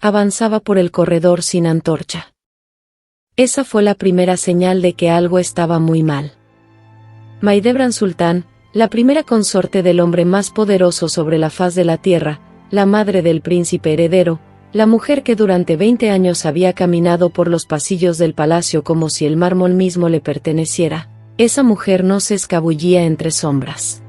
Avanzaba por el corredor sin antorcha. Esa fue la primera señal de que algo estaba muy mal. Mahidevran Sultán, la primera consorte del hombre más poderoso sobre la faz de la tierra, la madre del príncipe heredero, la mujer que durante 20 años había caminado por los pasillos del palacio como si el mármol mismo le perteneciera, esa mujer no se escabullía entre sombras.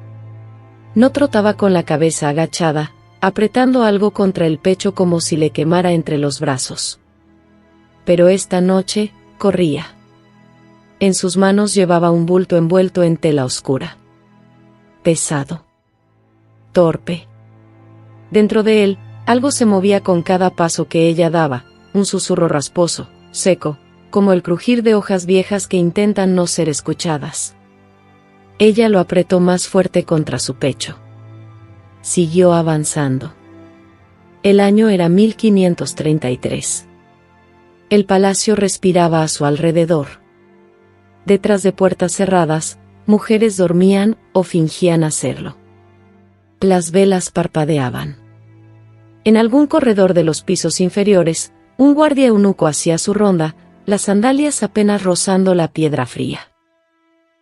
No trotaba con la cabeza agachada, apretando algo contra el pecho como si le quemara entre los brazos. Pero esta noche, corría. En sus manos llevaba un bulto envuelto en tela oscura. Pesado. Torpe. Dentro de él, algo se movía con cada paso que ella daba, un susurro rasposo, seco, como el crujir de hojas viejas que intentan no ser escuchadas. Ella lo apretó más fuerte contra su pecho. Siguió avanzando. El año era 1533. El palacio respiraba a su alrededor. Detrás de puertas cerradas, mujeres dormían o fingían hacerlo. Las velas parpadeaban. En algún corredor de los pisos inferiores, un guardia eunuco hacía su ronda, las sandalias apenas rozando la piedra fría.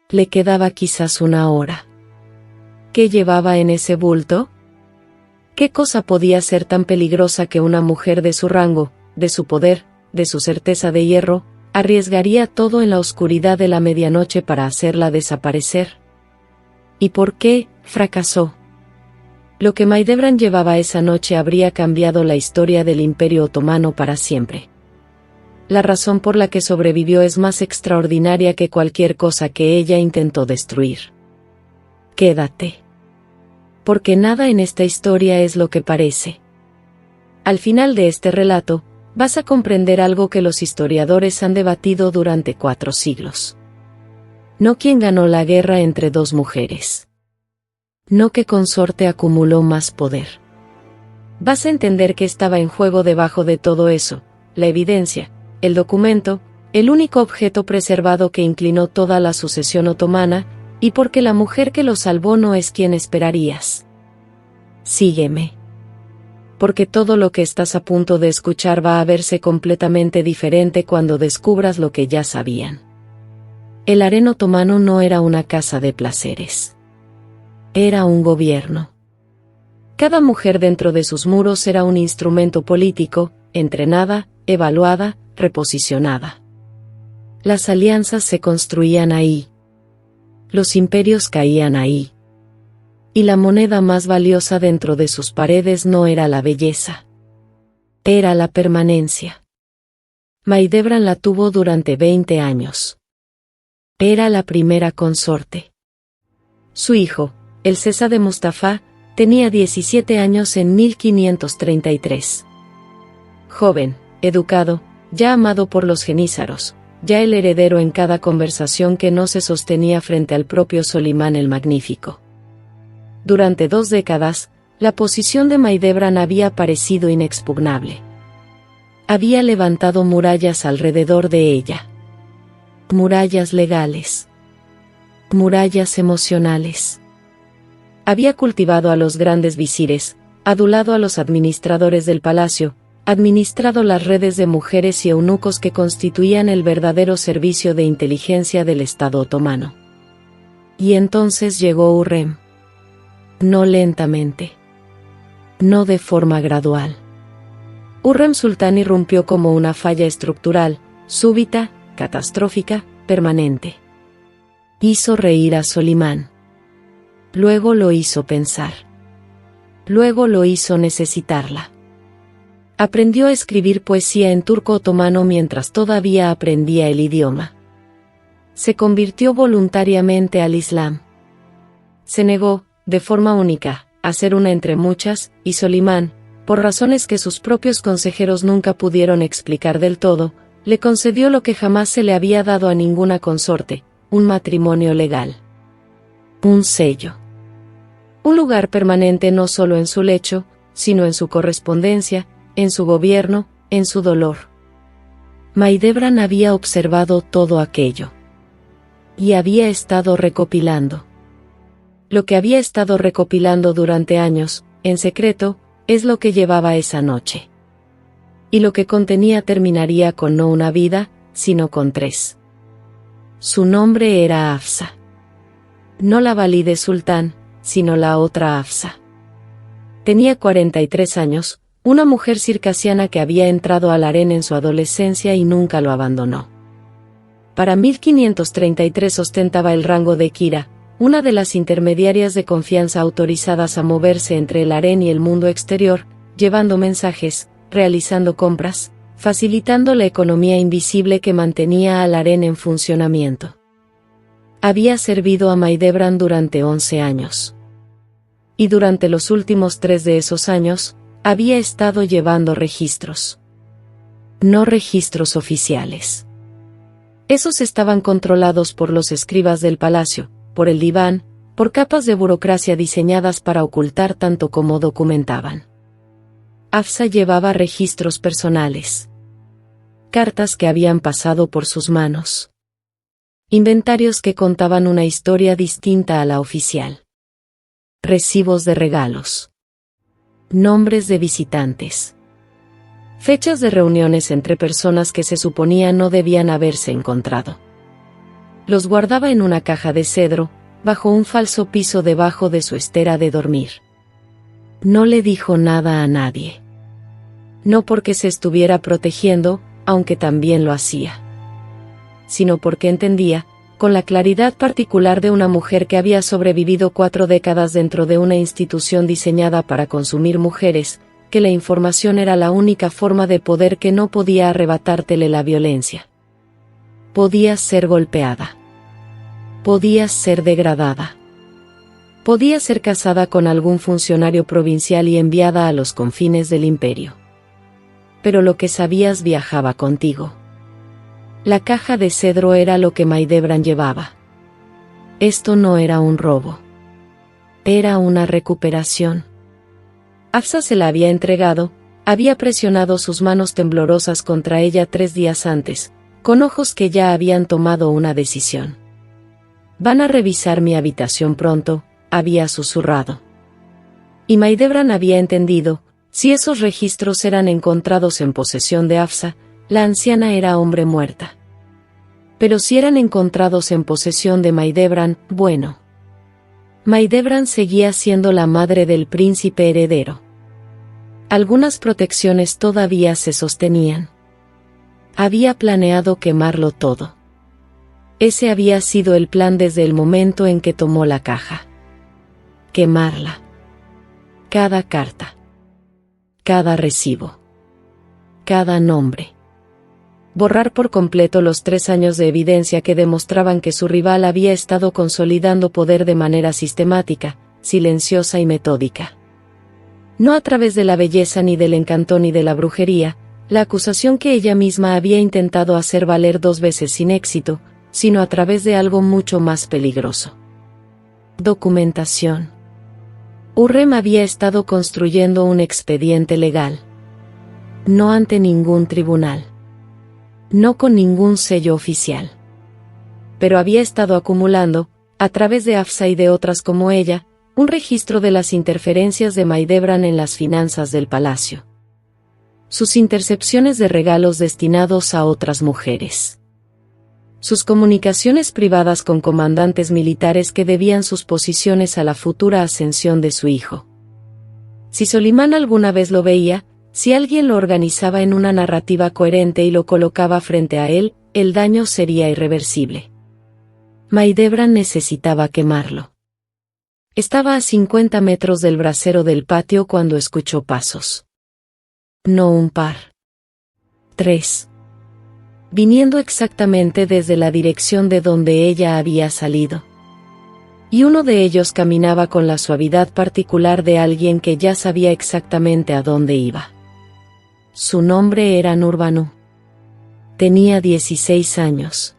Le quedaba quizás una hora. ¿Qué llevaba en ese bulto? ¿Qué cosa podía ser tan peligrosa que una mujer de su rango, de su poder, de su certeza de hierro, arriesgaría todo en la oscuridad de la medianoche para hacerla desaparecer? ¿Y por qué fracasó? Lo que Mahidevran llevaba esa noche habría cambiado la historia del Imperio Otomano para siempre. La razón por la que sobrevivió es más extraordinaria que cualquier cosa que ella intentó destruir. Quédate. Porque nada en esta historia es lo que parece. Al final de este relato, vas a comprender algo que los historiadores han debatido durante 4 siglos. No quién ganó la guerra entre 2 mujeres. No qué consorte acumuló más poder. Vas a entender que estaba en juego debajo de todo eso, la evidencia, el documento, el único objeto preservado que inclinó toda la sucesión otomana, y porque la mujer que lo salvó no es quien esperarías. Sígueme. Porque todo lo que estás a punto de escuchar va a verse completamente diferente cuando descubras lo que ya sabían. El harén otomano no era una casa de placeres. Era un gobierno. Cada mujer dentro de sus muros era un instrumento político, entrenada, evaluada, reposicionada. Las alianzas se construían ahí. Los imperios caían ahí. Y la moneda más valiosa dentro de sus paredes no era la belleza. Era la permanencia. Mahidevran la tuvo durante 20 años. Era la primera consorte. Su hijo, el César de Mustafa, tenía 17 años en 1533. Joven, educado, ya amado por los genízaros, ya el heredero en cada conversación que no se sostenía frente al propio Solimán el Magnífico. Durante 2 décadas, la posición de Mahidevran había parecido inexpugnable. Había levantado murallas alrededor de ella. Murallas legales. Murallas emocionales. Había cultivado a los grandes visires, adulado a los administradores del palacio, administrado las redes de mujeres y eunucos que constituían el verdadero servicio de inteligencia del Estado otomano. Y entonces llegó Hürrem. No lentamente. No de forma gradual. Hürrem Sultán irrumpió como una falla estructural, súbita, catastrófica, permanente. Hizo reír a Solimán. Luego lo hizo pensar. Luego lo hizo necesitarla. Aprendió a escribir poesía en turco otomano mientras todavía aprendía el idioma. Se convirtió voluntariamente al Islam. Se negó, de forma única, a ser una entre muchas, y Solimán, por razones que sus propios consejeros nunca pudieron explicar del todo, le concedió lo que jamás se le había dado a ninguna consorte, un matrimonio legal. Un sello. Un lugar permanente no solo en su lecho, sino en su correspondencia, en su gobierno, en su dolor. Mahidevran había observado todo aquello. Y había estado recopilando. Lo que había estado recopilando durante años, en secreto, es lo que llevaba esa noche. y lo que contenía terminaría con no una vida, sino con 3. Su nombre era Hafsa. No la Valide Sultán, sino la otra Hafsa. Tenía 43 años, una mujer circasiana que había entrado al harén en su adolescencia y nunca lo abandonó. Para 1533 ostentaba el rango de Kira, una de las intermediarias de confianza autorizadas a moverse entre el harén y el mundo exterior, llevando mensajes, realizando compras, facilitando la economía invisible que mantenía al harén en funcionamiento. Había servido a Maidebran durante 11 años. Y durante los últimos 3 de esos años, había estado llevando registros. No registros oficiales. Esos estaban controlados por los escribas del palacio, por el diván, por capas de burocracia diseñadas para ocultar tanto como documentaban. Hafsa llevaba registros personales. Cartas que habían pasado por sus manos. Inventarios que contaban una historia distinta a la oficial. Recibos de regalos. Nombres de visitantes. Fechas de reuniones entre personas que se suponía no debían haberse encontrado. Los guardaba en una caja de cedro, bajo un falso piso debajo de su estera de dormir. No le dijo nada a nadie. No porque se estuviera protegiendo, aunque también lo hacía, sino porque entendía, con la claridad particular de una mujer que había sobrevivido 4 décadas dentro de una institución diseñada para consumir mujeres, que la información era la única forma de poder que no podía arrebatártele la violencia. Podías ser golpeada. Podías ser degradada. Podías ser casada con algún funcionario provincial y enviada a los confines del imperio. Pero lo que sabías viajaba contigo. La caja de cedro era lo que Maidebran llevaba. Esto no era un robo. Era una recuperación. Hafsa se la había entregado, había presionado sus manos temblorosas contra ella 3 días antes, con ojos que ya habían tomado una decisión. «Van a revisar mi habitación pronto», había susurrado. Y Maidebran había entendido, si esos registros eran encontrados en posesión de Hafsa, la anciana era hombre muerta. Pero si eran encontrados en posesión de Maidebran, bueno. Maidebran seguía siendo la madre del príncipe heredero. Algunas protecciones todavía se sostenían. Había planeado quemarlo todo. Ese había sido el plan desde el momento en que tomó la caja. Quemarla. Cada carta. Cada recibo. Cada nombre. Borrar por completo los 3 años de evidencia que demostraban que su rival había estado consolidando poder de manera sistemática, silenciosa y metódica. No a través de la belleza ni del encanto ni de la brujería, la acusación que ella misma había intentado hacer valer 2 veces sin éxito, sino a través de algo mucho más peligroso. Documentación. Hurrem había estado construyendo un expediente legal. No ante ningún tribunal. No con ningún sello oficial. Pero había estado acumulando, a través de Hafsa y de otras como ella, un registro de las interferencias de Maidebran en las finanzas del palacio. Sus intercepciones de regalos destinados a otras mujeres. Sus comunicaciones privadas con comandantes militares que debían sus posiciones a la futura ascensión de su hijo. Si Solimán alguna vez lo veía, si alguien lo organizaba en una narrativa coherente y lo colocaba frente a él, el daño sería irreversible. Maidebran necesitaba quemarlo. Estaba a 50 metros del brasero del patio cuando escuchó pasos. No un par. 3. Viniendo exactamente desde la dirección de donde ella había salido. Y uno de ellos caminaba con la suavidad particular de alguien que ya sabía exactamente a dónde iba. Su nombre era Nurbanu. Tenía 16 años.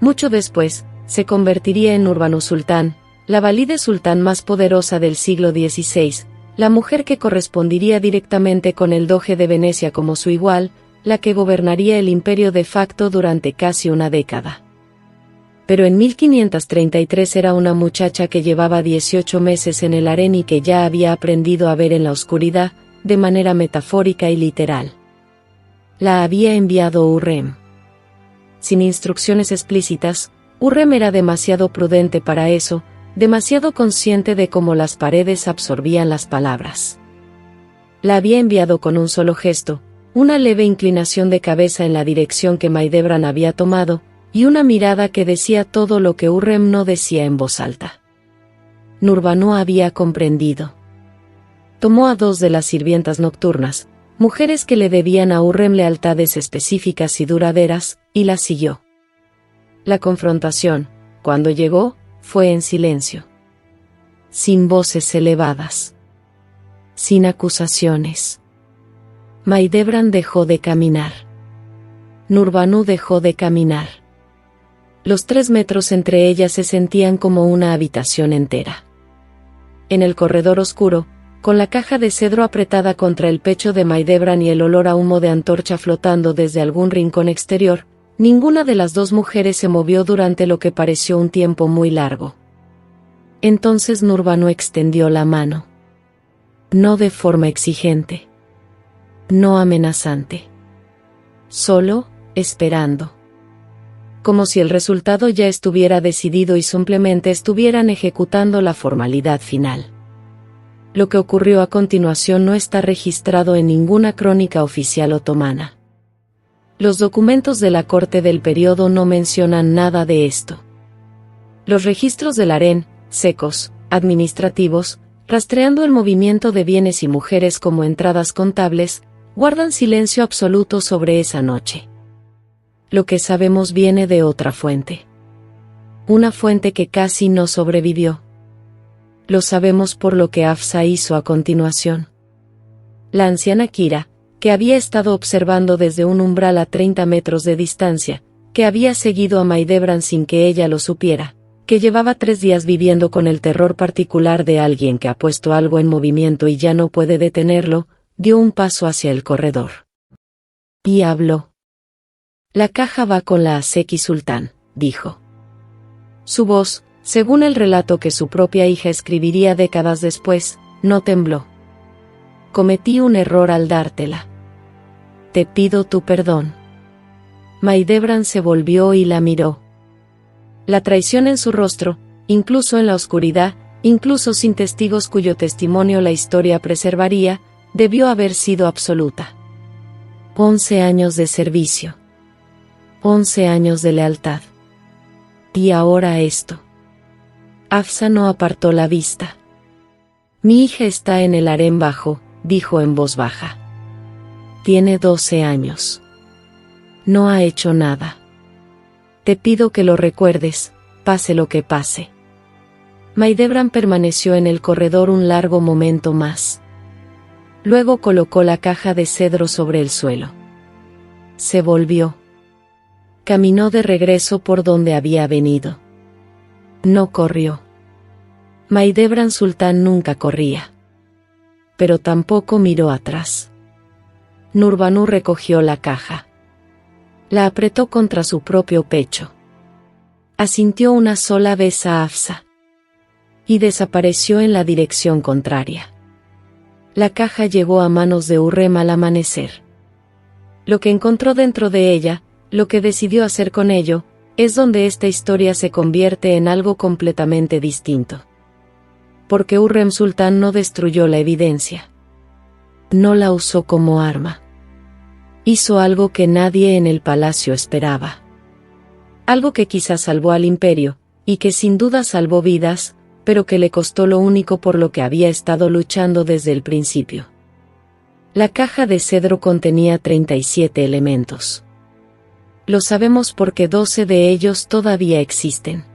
Mucho después, se convertiría en Nurbanu Sultán, la Valide Sultán más poderosa del siglo XVI, la mujer que correspondería directamente con el doge de Venecia como su igual, la que gobernaría el imperio de facto durante casi una década. Pero en 1533 era una muchacha que llevaba 18 meses en el harén y que ya había aprendido a ver en la oscuridad, de manera metafórica y literal. La había enviado Hurrem. Sin instrucciones explícitas, Hurrem era demasiado prudente para eso, demasiado consciente de cómo las paredes absorbían las palabras. La había enviado con un solo gesto, una leve inclinación de cabeza en la dirección que Maidebran había tomado, y una mirada que decía todo lo que Hurrem no decía en voz alta. Nurbanu había comprendido. Tomó a 2 de las sirvientas nocturnas, mujeres que le debían a Hurrem lealtades específicas y duraderas, y las siguió. La confrontación, cuando llegó, fue en silencio. Sin voces elevadas. Sin acusaciones. Maidebran dejó de caminar. Nurbanu dejó de caminar. Los 3 metros entre ellas se sentían como una habitación entera. En el corredor oscuro, con la caja de cedro apretada contra el pecho de Maidebran y el olor a humo de antorcha flotando desde algún rincón exterior, ninguna de las 2 mujeres se movió durante lo que pareció un tiempo muy largo. Entonces Nurbanu extendió la mano. No de forma exigente. No amenazante. Solo, esperando. Como si el resultado ya estuviera decidido y simplemente estuvieran ejecutando la formalidad final. Lo que ocurrió a continuación no está registrado en ninguna crónica oficial otomana. Los documentos de la corte del periodo no mencionan nada de esto. Los registros del harén, secos, administrativos, rastreando el movimiento de bienes y mujeres como entradas contables, guardan silencio absoluto sobre esa noche. Lo que sabemos viene de otra fuente. Una fuente que casi no sobrevivió. Lo sabemos por lo que Hafsa hizo a continuación. La anciana Kira, que había estado observando desde un umbral a 30 metros de distancia, que había seguido a Maidebran sin que ella lo supiera, que llevaba 3 días viviendo con el terror particular de alguien que ha puesto algo en movimiento y ya no puede detenerlo, dio un paso hacia el corredor. Y habló. La caja va con la Aseki Sultán, dijo. Su voz, según el relato que su propia hija escribiría décadas después, no tembló. Cometí un error al dártela. Te pido tu perdón. Maidebran se volvió y la miró. La traición en su rostro, incluso en la oscuridad, incluso sin testigos cuyo testimonio la historia preservaría, debió haber sido absoluta. 11 años de servicio. 11 años de lealtad. Y ahora esto. Hafsa no apartó la vista. Mi hija está en el harén bajo, dijo en voz baja. Tiene 12 años. No ha hecho nada. Te pido que lo recuerdes, pase lo que pase. Maidebran permaneció en el corredor un largo momento más. Luego colocó la caja de cedro sobre el suelo. Se volvió. Caminó de regreso por donde había venido. No corrió. Maidebran Sultán nunca corría. Pero tampoco miró atrás. Nurbanu recogió la caja. La apretó contra su propio pecho. Asintió una sola vez a Hafsa. Y desapareció en la dirección contraria. La caja llegó a manos de Hurrem al amanecer. Lo que encontró dentro de ella, lo que decidió hacer con ello, es donde esta historia se convierte en algo completamente distinto. Porque Hurrem Sultán no destruyó la evidencia. No la usó como arma. Hizo algo que nadie en el palacio esperaba. Algo que quizás salvó al imperio, y que sin duda salvó vidas, pero que le costó lo único por lo que había estado luchando desde el principio. La caja de cedro contenía 37 elementos. Lo sabemos porque 12 de ellos todavía existen.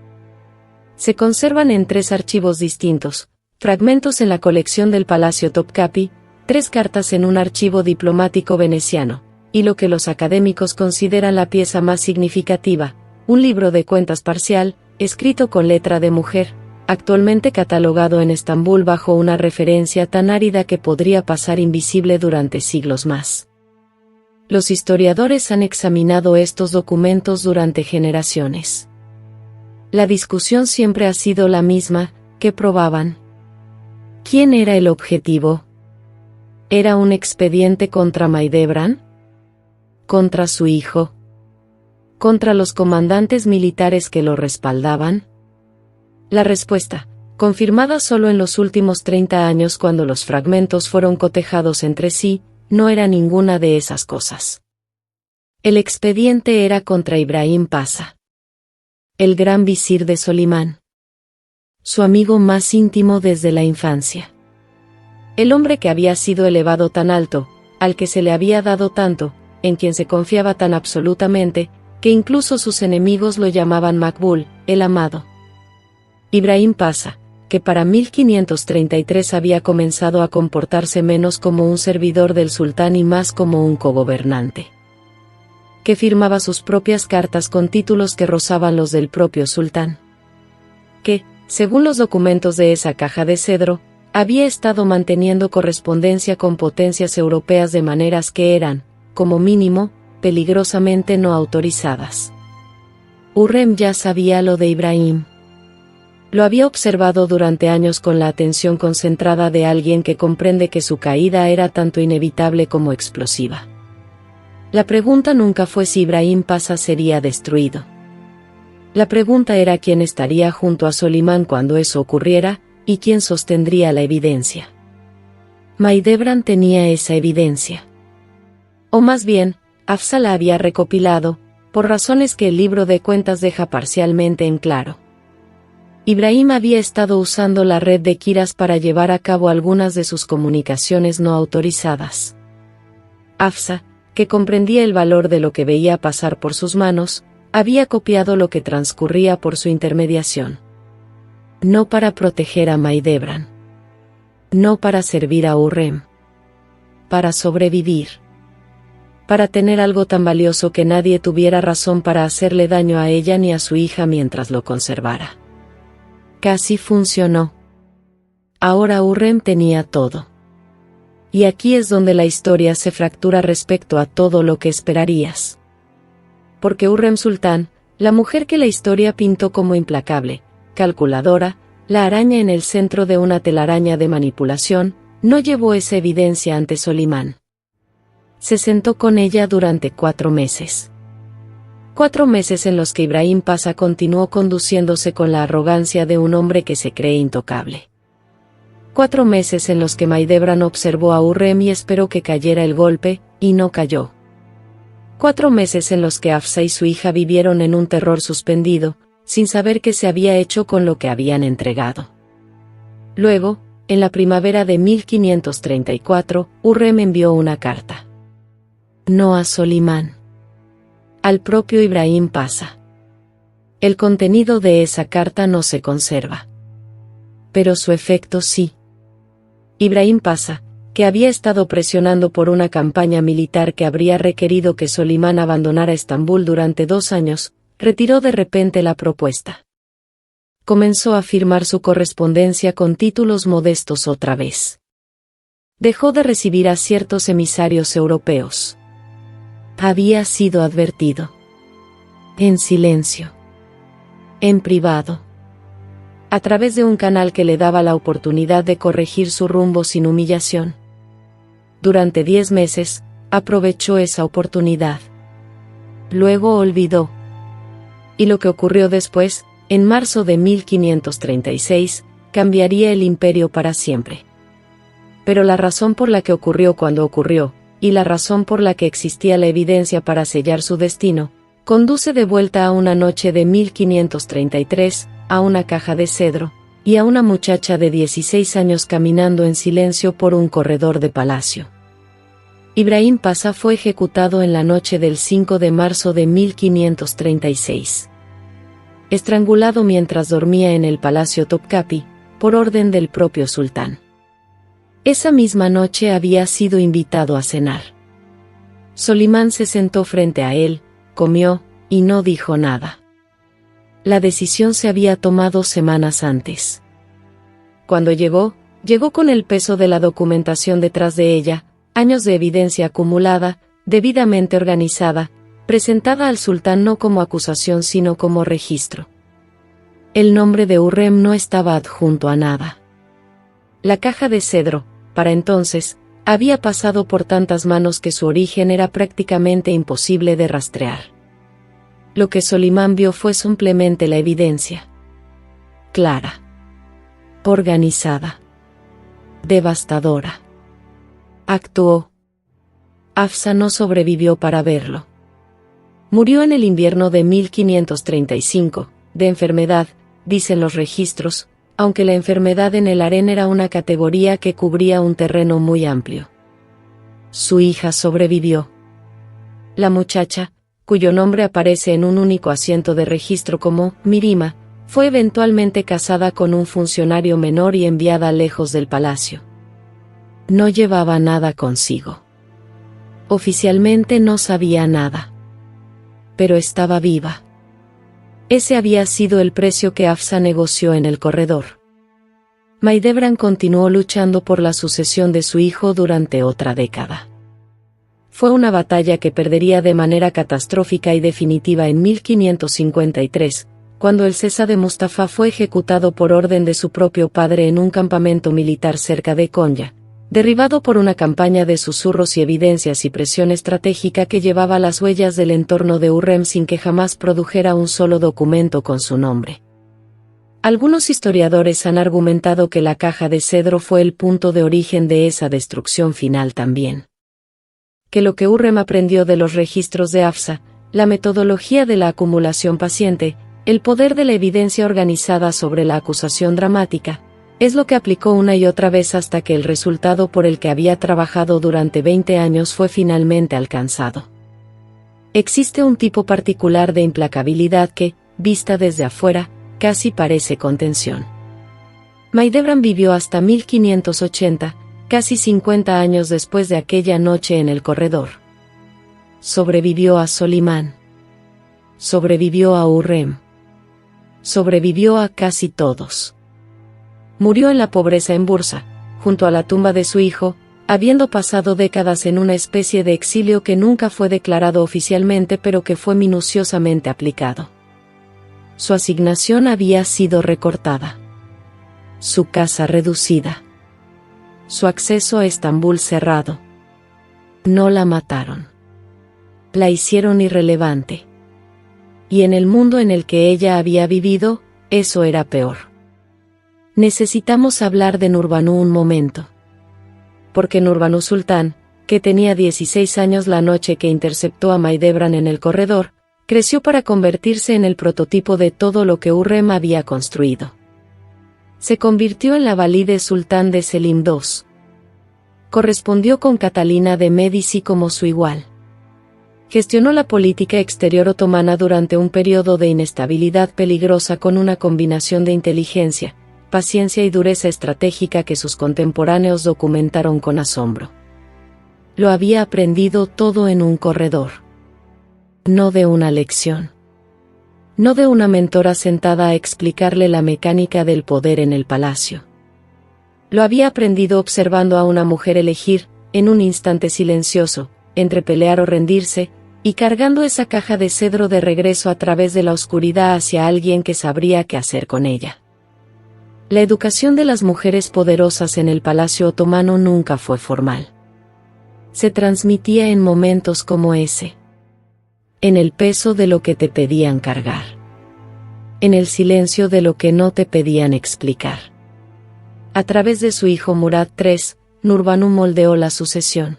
Se conservan en 3 archivos distintos, fragmentos en la colección del Palacio Topkapi, 3 cartas en un archivo diplomático veneciano, y lo que los académicos consideran la pieza más significativa, un libro de cuentas parcial, escrito con letra de mujer, actualmente catalogado en Estambul bajo una referencia tan árida que podría pasar invisible durante siglos más. Los historiadores han examinado estos documentos durante generaciones. La discusión siempre ha sido la misma, ¿qué probaban? ¿Quién era el objetivo? ¿Era un expediente contra Maidebran? ¿Contra su hijo? ¿Contra los comandantes militares que lo respaldaban? La respuesta, confirmada solo en los últimos 30 años cuando los fragmentos fueron cotejados entre sí, no era ninguna de esas cosas. El expediente era contra Ibrahim Pasha, el gran visir de Solimán, su amigo más íntimo desde la infancia. El hombre que había sido elevado tan alto, al que se le había dado tanto, en quien se confiaba tan absolutamente, que incluso sus enemigos lo llamaban Makbul, el amado. Ibrahim Pasha, que para 1533 había comenzado a comportarse menos como un servidor del sultán y más como un cogobernante. Que firmaba sus propias cartas con títulos que rozaban los del propio sultán. Que, según los documentos de esa caja de cedro, había estado manteniendo correspondencia con potencias europeas de maneras que eran, como mínimo, peligrosamente no autorizadas. Hurrem ya sabía lo de Ibrahim. Lo había observado durante años con la atención concentrada de alguien que comprende que su caída era tanto inevitable como explosiva. La pregunta nunca fue si Ibrahim Pasha sería destruido. La pregunta era quién estaría junto a Solimán cuando eso ocurriera, y quién sostendría la evidencia. Mahidevran tenía esa evidencia. O más bien, Hafsa la había recopilado, por razones que el libro de cuentas deja parcialmente en claro. Ibrahim había estado usando la red de Kiras para llevar a cabo algunas de sus comunicaciones no autorizadas. Hafsa, que comprendía el valor de lo que veía pasar por sus manos, había copiado lo que transcurría por su intermediación. No para proteger a Mahidevran. No para servir a Hurrem. Para sobrevivir. Para tener algo tan valioso que nadie tuviera razón para hacerle daño a ella ni a su hija mientras lo conservara. Casi funcionó. Ahora Hurrem tenía todo. Y aquí es donde la historia se fractura respecto a todo lo que esperarías. Porque Hurrem Sultán, la mujer que la historia pintó como implacable, calculadora, la araña en el centro de una telaraña de manipulación, no llevó esa evidencia ante Solimán. Se sentó con ella durante 4 meses. 4 meses en los que Ibrahim Pasha continuó conduciéndose con la arrogancia de un hombre que se cree intocable. 4 meses en los que Mahidevran observó a Hurrem y esperó que cayera el golpe, y no cayó. 4 meses en los que Hafsa y su hija vivieron en un terror suspendido, sin saber qué se había hecho con lo que habían entregado. Luego, en la primavera de 1534, Hurrem envió una carta. No a Solimán. Al propio Ibrahim Pasha. El contenido de esa carta no se conserva. Pero su efecto sí. Ibrahim Pasha, que había estado presionando por una campaña militar que habría requerido que Solimán abandonara Estambul durante 2 años, retiró de repente la propuesta. Comenzó a firmar su correspondencia con títulos modestos otra vez. Dejó de recibir a ciertos emisarios europeos. Había sido advertido. En silencio. En privado. A través de un canal que le daba la oportunidad de corregir su rumbo sin humillación. Durante 10 meses, aprovechó esa oportunidad. Luego olvidó. Y lo que ocurrió después, en marzo de 1536, cambiaría el imperio para siempre. Pero la razón por la que ocurrió cuando ocurrió, y la razón por la que existía la evidencia para sellar su destino, conduce de vuelta a una noche de 1533, a una caja de cedro, y a una muchacha de 16 años caminando en silencio por un corredor de palacio. Ibrahim Pasha fue ejecutado en la noche del 5 de marzo de 1536. Estrangulado mientras dormía en el palacio Topkapi, por orden del propio sultán. Esa misma noche había sido invitado a cenar. Solimán se sentó frente a él, comió, y no dijo nada. La decisión se había tomado semanas antes. Cuando llegó con el peso de la documentación detrás de ella, años de evidencia acumulada, debidamente organizada, presentada al sultán no como acusación sino como registro. El nombre de Hurrem no estaba adjunto a nada. La caja de cedro, para entonces, había pasado por tantas manos que su origen era prácticamente imposible de rastrear. Lo que Solimán vio fue simplemente la evidencia. Clara. Organizada. Devastadora. Actuó. Hafsa no sobrevivió para verlo. Murió en el invierno de 1535, de enfermedad, dicen los registros, aunque la enfermedad en el harén era una categoría que cubría un terreno muy amplio. Su hija sobrevivió. La muchacha, cuyo nombre aparece en un único asiento de registro como Mirima, fue eventualmente casada con un funcionario menor y enviada lejos del palacio. No llevaba nada consigo. Oficialmente no sabía nada. Pero estaba viva. Ese había sido el precio que Hafsa negoció en el corredor. Mahidevran continuó luchando por la sucesión de su hijo durante otra década. Fue una batalla que perdería de manera catastrófica y definitiva en 1553, cuando el Cesa de Mustafa fue ejecutado por orden de su propio padre en un campamento militar cerca de Konya, derribado por una campaña de susurros y evidencias y presión estratégica que llevaba las huellas del entorno de Hurrem sin que jamás produjera un solo documento con su nombre. Algunos historiadores han argumentado que la caja de cedro fue el punto de origen de esa destrucción final también. Que lo que Hurrem aprendió de los registros de Hafsa, la metodología de la acumulación paciente, el poder de la evidencia organizada sobre la acusación dramática, es lo que aplicó una y otra vez hasta que el resultado por el que había trabajado durante 20 años fue finalmente alcanzado. Existe un tipo particular de implacabilidad que, vista desde afuera, casi parece contención. Mahidevran vivió hasta 1580, casi 50 años después de aquella noche en el corredor. Sobrevivió a Solimán. Sobrevivió a Hurrem. Sobrevivió a casi todos. Murió en la pobreza en Bursa, junto a la tumba de su hijo, habiendo pasado décadas en una especie de exilio que nunca fue declarado oficialmente pero que fue minuciosamente aplicado. Su asignación había sido recortada. Su casa reducida. Su acceso a Estambul cerrado. No la mataron. La hicieron irrelevante. Y en el mundo en el que ella había vivido, eso era peor. Necesitamos hablar de Nurbanu un momento. Porque Nurbanu Sultán, que tenía 16 años la noche que interceptó a Mahidevran en el corredor, creció para convertirse en el prototipo de todo lo que Hurrem había construido. Se convirtió en la valide sultán de Selim II. Correspondió con Catalina de Médici como su igual. Gestionó la política exterior otomana durante un periodo de inestabilidad peligrosa con una combinación de inteligencia, paciencia y dureza estratégica que sus contemporáneos documentaron con asombro. Lo había aprendido todo en un corredor. No de una lección. No de una mentora sentada a explicarle la mecánica del poder en el palacio. Lo había aprendido observando a una mujer elegir, en un instante silencioso, entre pelear o rendirse, y cargando esa caja de cedro de regreso a través de la oscuridad hacia alguien que sabría qué hacer con ella. La educación de las mujeres poderosas en el palacio otomano nunca fue formal. Se transmitía en momentos como ese. En el peso de lo que te pedían cargar. En el silencio de lo que no te pedían explicar. A través de su hijo Murad III, Nurbanu moldeó la sucesión.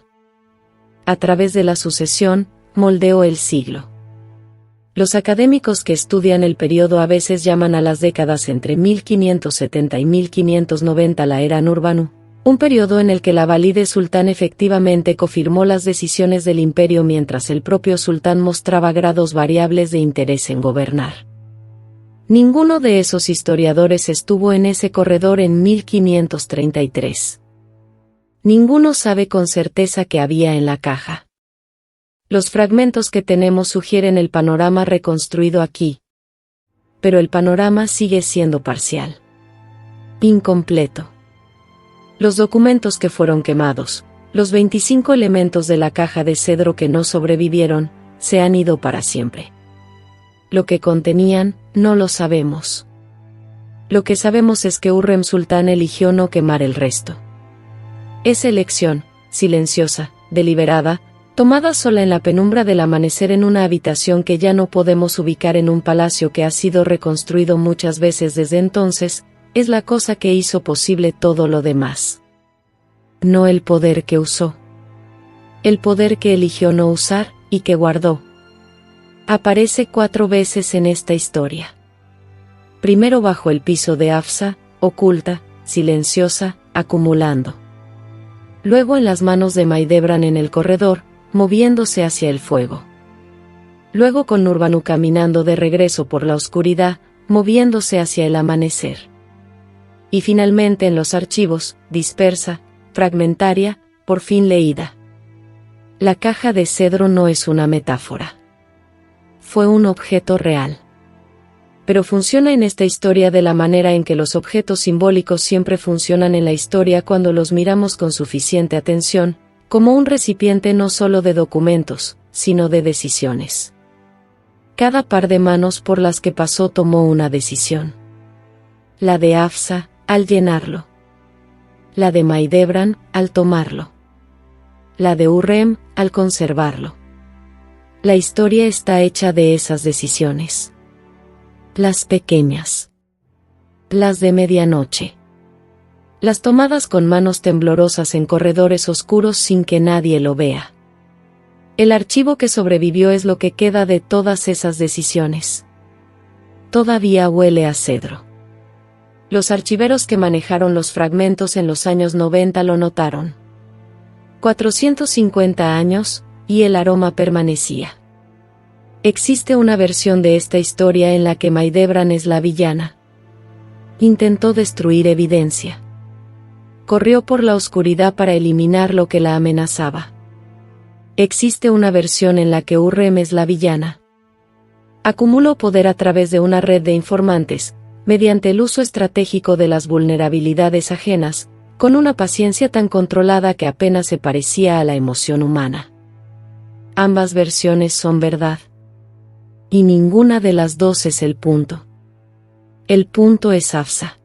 A través de la sucesión, moldeó el siglo. Los académicos que estudian el periodo a veces llaman a las décadas entre 1570 y 1590 la era Nurbanu, un periodo en el que la valide sultán efectivamente confirmó las decisiones del imperio mientras el propio sultán mostraba grados variables de interés en gobernar. Ninguno de esos historiadores estuvo en ese corredor en 1533. Ninguno sabe con certeza qué había en la caja. Los fragmentos que tenemos sugieren el panorama reconstruido aquí. Pero el panorama sigue siendo parcial. Incompleto. Los documentos que fueron quemados, los 25 elementos de la caja de cedro que no sobrevivieron, se han ido para siempre. Lo que contenían, no lo sabemos. Lo que sabemos es que Hurrem Sultán eligió no quemar el resto. Esa elección, silenciosa, deliberada, tomada sola en la penumbra del amanecer en una habitación que ya no podemos ubicar en un palacio que ha sido reconstruido muchas veces desde entonces, es la cosa que hizo posible todo lo demás. No el poder que usó. El poder que eligió no usar, y que guardó. Aparece 4 veces en esta historia. Primero bajo el piso de Hafsa, oculta, silenciosa, acumulando. Luego en las manos de Maidebran en el corredor, moviéndose hacia el fuego. Luego con Nurbanu caminando de regreso por la oscuridad, moviéndose hacia el amanecer. Y finalmente en los archivos, dispersa, fragmentaria, por fin leída. La caja de cedro no es una metáfora. Fue un objeto real. Pero funciona en esta historia de la manera en que los objetos simbólicos siempre funcionan en la historia cuando los miramos con suficiente atención, como un recipiente no solo de documentos, sino de decisiones. Cada par de manos por las que pasó tomó una decisión. La de Hafsa, al llenarlo. La de Maidebran, al tomarlo. La de Hurrem, al conservarlo. La historia está hecha de esas decisiones. Las pequeñas. Las de medianoche. Las tomadas con manos temblorosas en corredores oscuros sin que nadie lo vea. El archivo que sobrevivió es lo que queda de todas esas decisiones. Todavía huele a cedro. Los archiveros que manejaron los fragmentos en los años 90 lo notaron. 450 años, y el aroma permanecía. Existe una versión de esta historia en la que Maidebran es la villana. Intentó destruir evidencia. Corrió por la oscuridad para eliminar lo que la amenazaba. Existe una versión en la que Hurrem es la villana. Acumuló poder a través de una red de informantes, mediante el uso estratégico de las vulnerabilidades ajenas, con una paciencia tan controlada que apenas se parecía a la emoción humana. Ambas versiones son verdad. Y ninguna de las dos es el punto. El punto es Hafsa.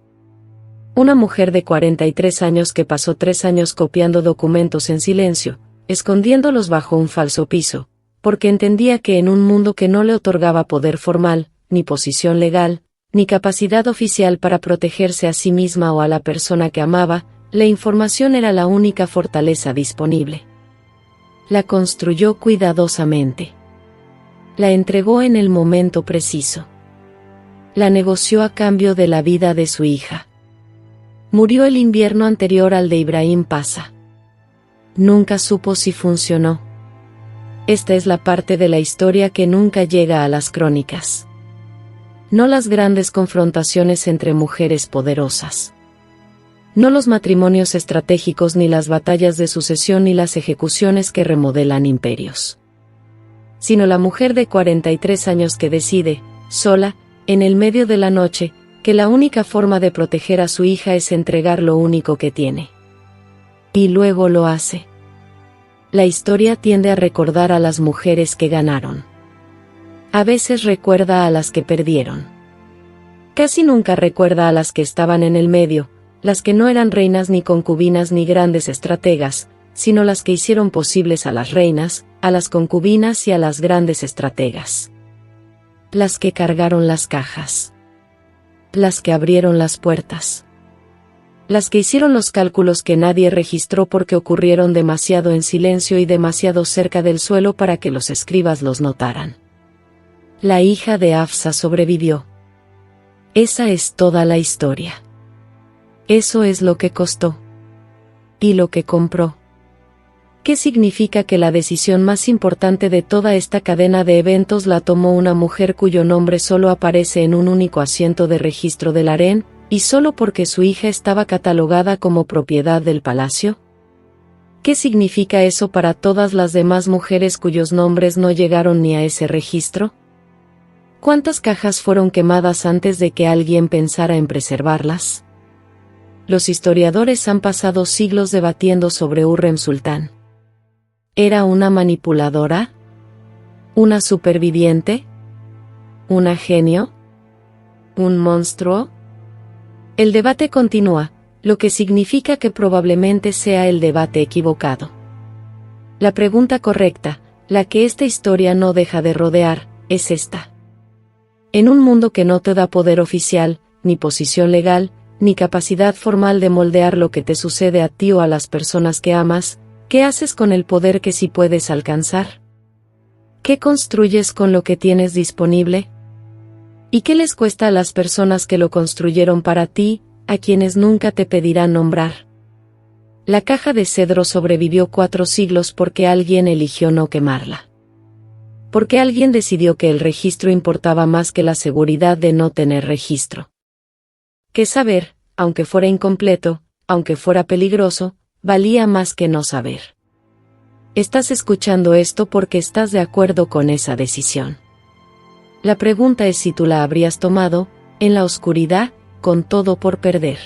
Una mujer de 43 años que pasó 3 años copiando documentos en silencio, escondiéndolos bajo un falso piso, porque entendía que en un mundo que no le otorgaba poder formal, ni posición legal, ni capacidad oficial para protegerse a sí misma o a la persona que amaba, la información era la única fortaleza disponible. La construyó cuidadosamente. La entregó en el momento preciso. La negoció a cambio de la vida de su hija. Murió el invierno anterior al de Ibrahim Pasha. Nunca supo si funcionó. Esta es la parte de la historia que nunca llega a las crónicas. No las grandes confrontaciones entre mujeres poderosas. No los matrimonios estratégicos ni las batallas de sucesión ni las ejecuciones que remodelan imperios. Sino la mujer de 43 años que decide, sola, en el medio de la noche, que la única forma de proteger a su hija es entregar lo único que tiene. Y luego lo hace. La historia tiende a recordar a las mujeres que ganaron. A veces recuerda a las que perdieron. Casi nunca recuerda a las que estaban en el medio, las que no eran reinas ni concubinas ni grandes estrategas, sino las que hicieron posibles a las reinas, a las concubinas y a las grandes estrategas. Las que cargaron las cajas. Las que abrieron las puertas. Las que hicieron los cálculos que nadie registró porque ocurrieron demasiado en silencio y demasiado cerca del suelo para que los escribas los notaran. La hija de Hafsa sobrevivió. Esa es toda la historia. Eso es lo que costó. Y lo que compró. ¿Qué significa que la decisión más importante de toda esta cadena de eventos la tomó una mujer cuyo nombre solo aparece en un único asiento de registro del harén, y solo porque su hija estaba catalogada como propiedad del palacio? ¿Qué significa eso para todas las demás mujeres cuyos nombres no llegaron ni a ese registro? ¿Cuántas cajas fueron quemadas antes de que alguien pensara en preservarlas? Los historiadores han pasado siglos debatiendo sobre Hurrem Sultán. ¿Era una manipuladora? ¿Una superviviente? ¿Una genio? ¿Un monstruo? El debate continúa, lo que significa que probablemente sea el debate equivocado. La pregunta correcta, la que esta historia no deja de rodear, es esta. En un mundo que no te da poder oficial, ni posición legal, ni capacidad formal de moldear lo que te sucede a ti o a las personas que amas, ¿qué haces con el poder que sí puedes alcanzar? ¿Qué construyes con lo que tienes disponible? ¿Y qué les cuesta a las personas que lo construyeron para ti, a quienes nunca te pedirán nombrar? La caja de cedro sobrevivió 4 siglos porque alguien eligió no quemarla. Porque alguien decidió que el registro importaba más que la seguridad de no tener registro. Que saber, aunque fuera incompleto, aunque fuera peligroso, valía más que no saber. Estás escuchando esto porque estás de acuerdo con esa decisión. La pregunta es si tú la habrías tomado, en la oscuridad, con todo por perder.